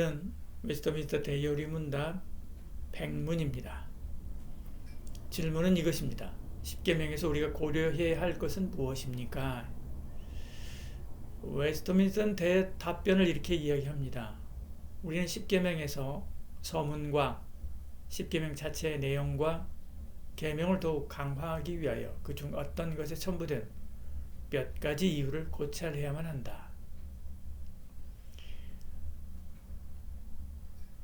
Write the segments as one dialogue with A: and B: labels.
A: 오늘은 웨스트민스터 대요리문답 100문입니다. 질문은 이것입니다. 십계명에서 우리가 고려해야 할 것은 무엇입니까? 웨스트민스터 대답변을 이렇게 이야기합니다. 우리는 십계명에서 서문과 십계명 자체의 내용과 계명을 더욱 강화하기 위하여 그중 어떤 것에 첨부된 몇 가지 이유를 고찰해야만 한다.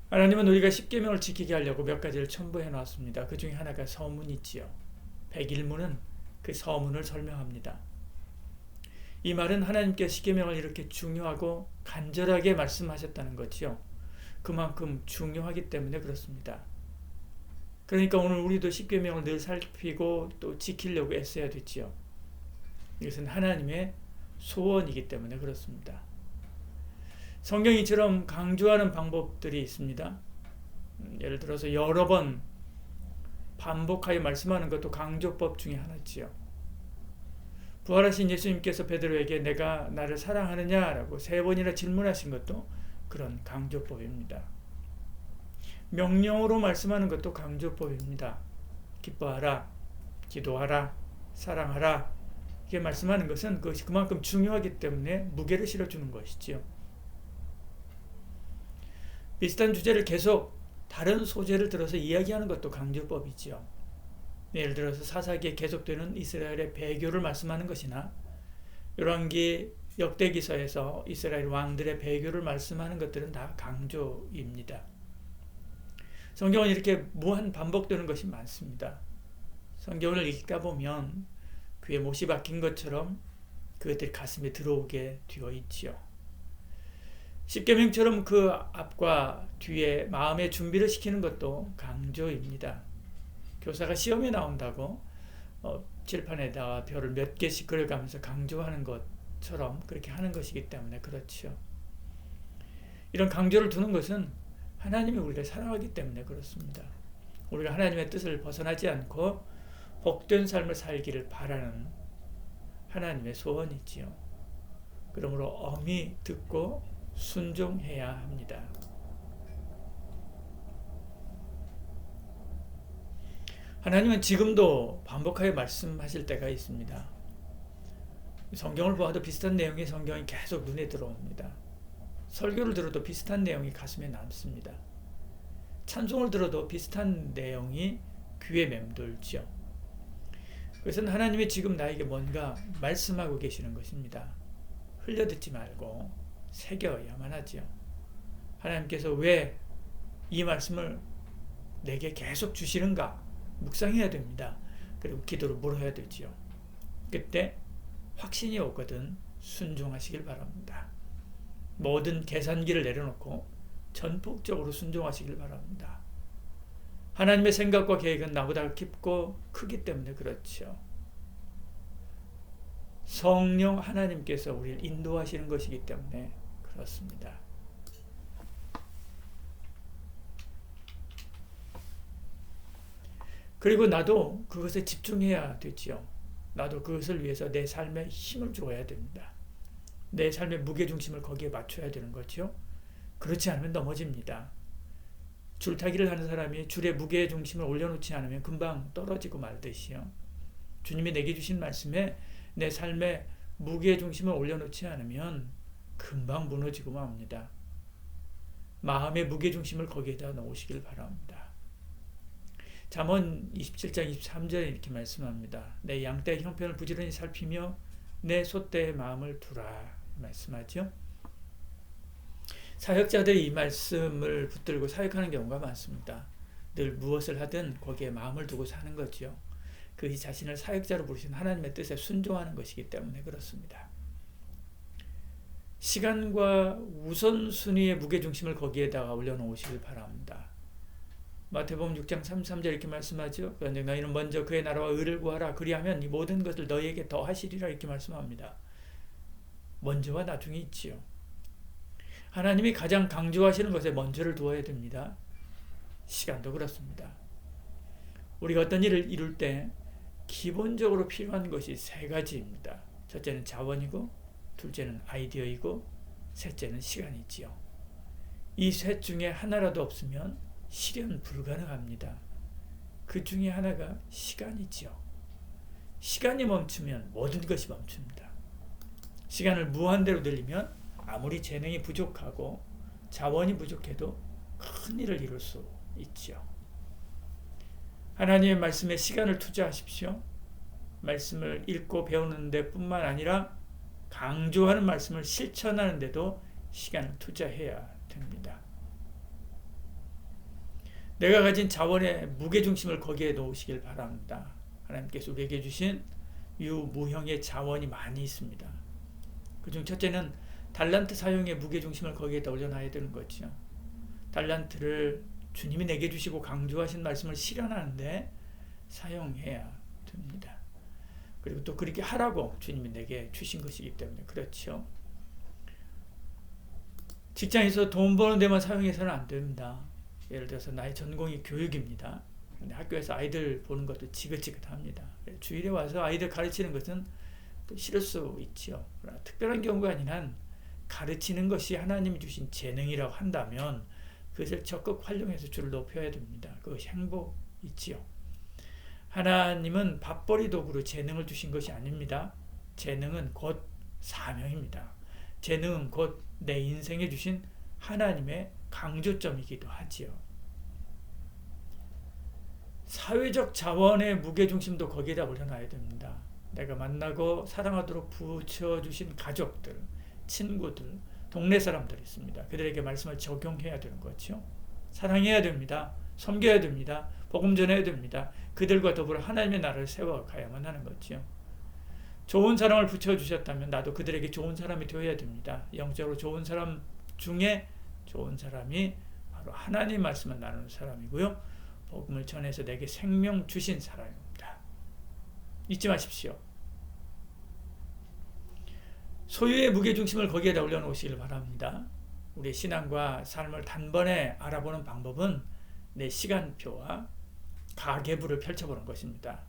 A: 하나님은 우리가 십계명을 지키게 하려고 몇 가지를 첨부해 놨습니다. 그 중에 하나가 서문이지요. 101문은 그 서문을 설명합니다. 이 말은 하나님께서 십계명을 이렇게 중요하고 간절하게 말씀하셨다는 거지요. 그만큼 중요하기 때문에 그렇습니다. 그러니까 오늘 우리도 십계명을 늘 살피고 또 지키려고 애써야 되지요. 이것은 하나님의 소원이기 때문에 그렇습니다. 성경이 이처럼 강조하는 방법들이 있습니다. 예를 들어서 여러 번 반복하여 말씀하는 것도 강조법 중에 하나지요. 부활하신 예수님께서 베드로에게 내가 나를 사랑하느냐라고 3번이나 질문하신 것도 그런 강조법입니다. 명령으로 말씀하는 것도 강조법입니다. 기뻐하라, 기도하라, 사랑하라 이렇게 말씀하는 것은 그것이 그만큼 중요하기 때문에 무게를 실어주는 것이지요. 비슷한 주제를 계속 다른 소재를 들어서 이야기하는 것도 강조법이지요. 예를 들어서 사사기에 계속되는 이스라엘의 배교를 말씀하는 것이나 열왕기 역대기서에서 이스라엘 왕들의 배교를 말씀하는 것들은 다 강조입니다. 성경은 이렇게 무한 반복되는 것이 많습니다. 성경을 읽다 보면 귀에 못이 박힌 것처럼 그것들이 가슴에 들어오게 되어 있지요. 십계명처럼 그 앞과 뒤에 마음의 준비를 시키는 것도 강조입니다. 교사가 시험에 나온다고 칠판에다가 별을 몇 개씩 그려가면서 강조하는 것처럼 그렇게 하는 것이기 때문에 그렇죠. 이런 강조를 두는 것은 하나님이 우리를 사랑하기 때문에 그렇습니다. 우리가 하나님의 뜻을 벗어나지 않고 복된 삶을 살기를 바라는 하나님의 소원이지요. 그러므로 엄히 듣고 순종해야 합니다. 하나님은 지금도 반복하여 말씀하실 때가 있습니다. 성경을 보아도 비슷한 내용의 성경이 계속 눈에 들어옵니다. 설교를 들어도 비슷한 내용이 가슴에 남습니다. 찬송을 들어도 비슷한 내용이 귀에 맴돌죠. 그것은 하나님이 지금 나에게 뭔가 말씀하고 계시는 것입니다. 흘려듣지 말고 새겨야만 하죠. 하나님께서 왜 이 말씀을 내게 계속 주시는가 묵상해야 됩니다. 그리고 기도로 물어야 되지요. 그때 확신이 오거든 순종하시길 바랍니다. 모든 계산기를 내려놓고 전폭적으로 순종하시길 바랍니다. 하나님의 생각과 계획은 나보다 깊고 크기 때문에 그렇죠. 성령 하나님께서 우리를 인도하시는 것이기 때문에 그렇습니다. 그리고 나도 그것에 집중해야 되지요. 나도 그것을 위해서 내 삶에 힘을 주어야 됩니다. 내 삶의 무게중심을 거기에 맞춰야 되는 거죠. 그렇지 않으면 넘어집니다. 줄타기를 하는 사람이 줄의 무게중심을 올려놓지 않으면 금방 떨어지고 말듯이요. 주님이 내게 주신 말씀에 내 삶의 무게중심을 올려놓지 않으면 금방 무너지고 맙니다. 마음의 무게중심을 거기에다 놓으시길 바랍니다. 잠언 27장 23절에 이렇게 말씀합니다. 내 양떼의 형편을 부지런히 살피며 내 소떼의 마음을 두라 말씀하죠. 사역자들이 이 말씀을 붙들고 사역하는 경우가 많습니다. 늘 무엇을 하든 거기에 마음을 두고 사는 거죠. 그 자신을 사역자로 부르신 하나님의 뜻에 순종하는 것이기 때문에 그렇습니다. 시간과 우선순위의 무게중심을 거기에다가 올려놓으시길 바랍니다. 마태복음 6장 33절 이렇게 말씀하죠. 그런데 너희는 먼저 그의 나라와 의를 구하라. 그리하면 이 모든 것을 너희에게 더하시리라 이렇게 말씀합니다. 먼저와 나중에 있지요. 하나님이 가장 강조하시는 것에 먼저를 두어야 됩니다. 시간도 그렇습니다. 우리가 어떤 일을 이룰 때 기본적으로 필요한 것이 3가지입니다. 첫째는 자원이고, 둘째는 아이디어이고, 셋째는 시간이지요. 이 셋 중에 하나라도 없으면 실현 불가능합니다. 그 중에 하나가 시간이지요. 시간이 멈추면 모든 것이 멈춥니다. 시간을 무한대로 늘리면 아무리 재능이 부족하고 자원이 부족해도 큰 일을 이룰 수 있지요. 하나님의 말씀에 시간을 투자하십시오. 말씀을 읽고 배우는 데뿐만 아니라 강조하는 말씀을 실천하는 데도 시간을 투자해야 됩니다. 내가 가진 자원의 무게중심을 거기에 놓으시길 바랍니다. 하나님께서 우리에게 주신 유무형의 자원이 많이 있습니다. 그중 첫째는 달란트 사용의 무게중심을 거기에다 올려놔야 되는 거죠. 달란트를 주님이 내게 주시고 강조하신 말씀을 실현하는데 사용해야 됩니다. 그리고 또 그렇게 하라고 주님이 내게 주신 것이기 때문에 그렇죠. 직장에서 돈 버는 데만 사용해서는 안 됩니다. 예를 들어서 나의 전공이 교육입니다. 근데 학교에서 아이들 보는 것도 지긋지긋합니다. 주일에 와서 아이들 가르치는 것은 또 싫을 수 있지요. 특별한 경우가 아니라 가르치는 것이 하나님이 주신 재능이라고 한다면 그것을 적극 활용해서 주를 높여야 됩니다. 그것이 행복이지요. 하나님은 밥벌이 도구로 재능을 주신 것이 아닙니다. 재능은 곧 사명입니다. 재능은 곧 내 인생에 주신 하나님의 강조점이기도 하지요. 사회적 자원의 무게중심도 거기에다 올려놔야 됩니다. 내가 만나고 사랑하도록 부쳐주신 가족들, 친구들, 동네 사람들이 있습니다. 그들에게 말씀을 적용해야 되는 거죠. 사랑해야 됩니다. 섬겨야 됩니다. 복음 전해야 됩니다. 그들과 더불어 하나님의 나라를 세워가야만 하는 거죠. 좋은 사람을 붙여주셨다면 나도 그들에게 좋은 사람이 되어야 됩니다. 영적으로 좋은 사람 중에 좋은 사람이 바로 하나님 말씀을 나누는 사람이고요. 복음을 전해서 내게 생명 주신 사람입니다. 잊지 마십시오. 소유의 무게중심을 거기에다 올려놓으시길 바랍니다. 우리의 신앙과 삶을 단번에 알아보는 방법은 내 시간표와 가계부를 펼쳐보는 것입니다.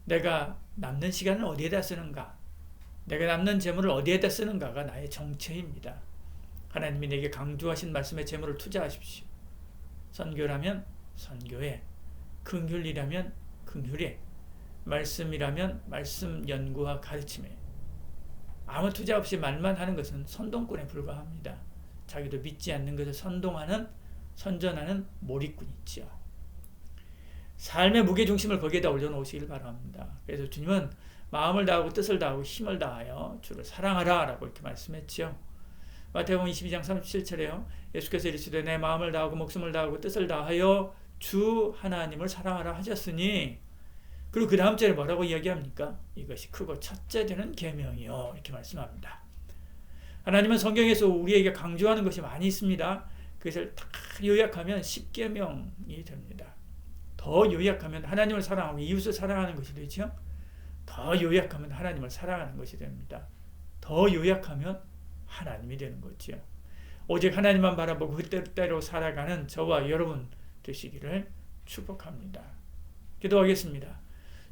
A: 내가 남는 시간을 어디에다 쓰는가? 내가 남는 재물을 어디에다 쓰는가가 나의 정체입니다. 하나님이 내게 강조하신 말씀에 재물을 투자하십시오. 선교라면 선교에, 긍휼이라면 긍휼에, 말씀이라면 말씀 연구와 가르침에. 아무 투자 없이 말만 하는 것은 선동꾼에 불과합니다. 자기도 믿지 않는 것을 선전하는 몰입꾼이 있죠. 삶의 무게중심을 거기에다 올려놓으시길 바랍니다. 그래서 주님은 마음을 다하고 뜻을 다하고 힘을 다하여 주를 사랑하라 라고 이렇게 말씀했죠. 마태복음 22장 37절에요. 예수께서 이르시되 내 마음을 다하고 목숨을 다하고 뜻을 다하여 주 하나님을 사랑하라 하셨으니, 그리고 그 다음 절에 뭐라고 이야기합니까? 이것이 크고 첫째 되는 계명이요 이렇게 말씀합니다. 하나님은 성경에서 우리에게 강조하는 것이 많이 있습니다. 그것을 다 요약하면 10계명이 됩니다. 더 요약하면 하나님을 사랑하고 이웃을 사랑하는 것이 되죠. 더 요약하면 하나님을 사랑하는 것이 됩니다. 더 요약하면 하나님이 되는 거죠. 오직 하나님만 바라보고 그때로 살아가는 저와 여러분 되시기를 축복합니다. 기도하겠습니다.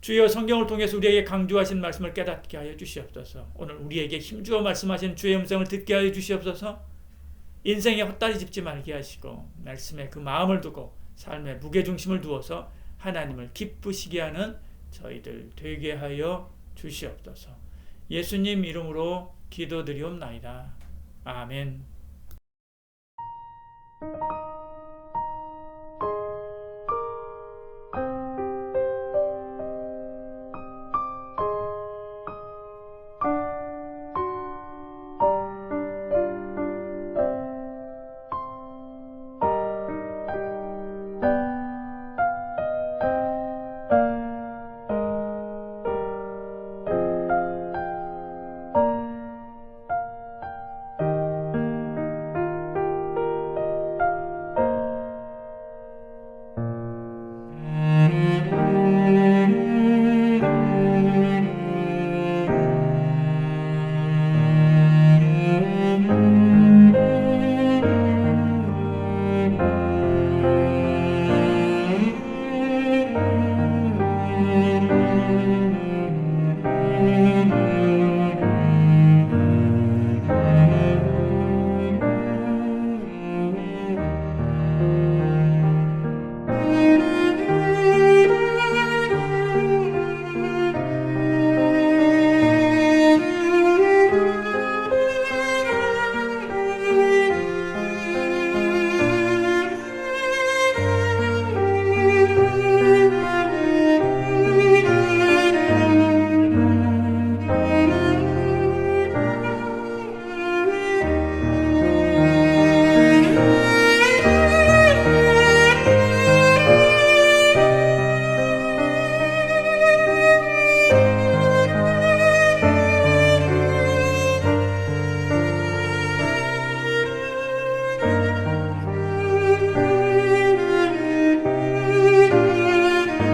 A: 주여, 성경을 통해서 우리에게 강조하신 말씀을 깨닫게 하여 주시옵소서. 오늘 우리에게 힘주어 말씀하신 주의 음성을 듣게 하여 주시옵소서. 인생에 헛다리 짚지 말게 하시고 말씀에 그 마음을 두고 삶의 무게중심을 두어서 하나님을 기쁘시게 하는 저희들 되게 하여 주시옵소서. 예수님 이름으로 기도드리옵나이다. 아멘.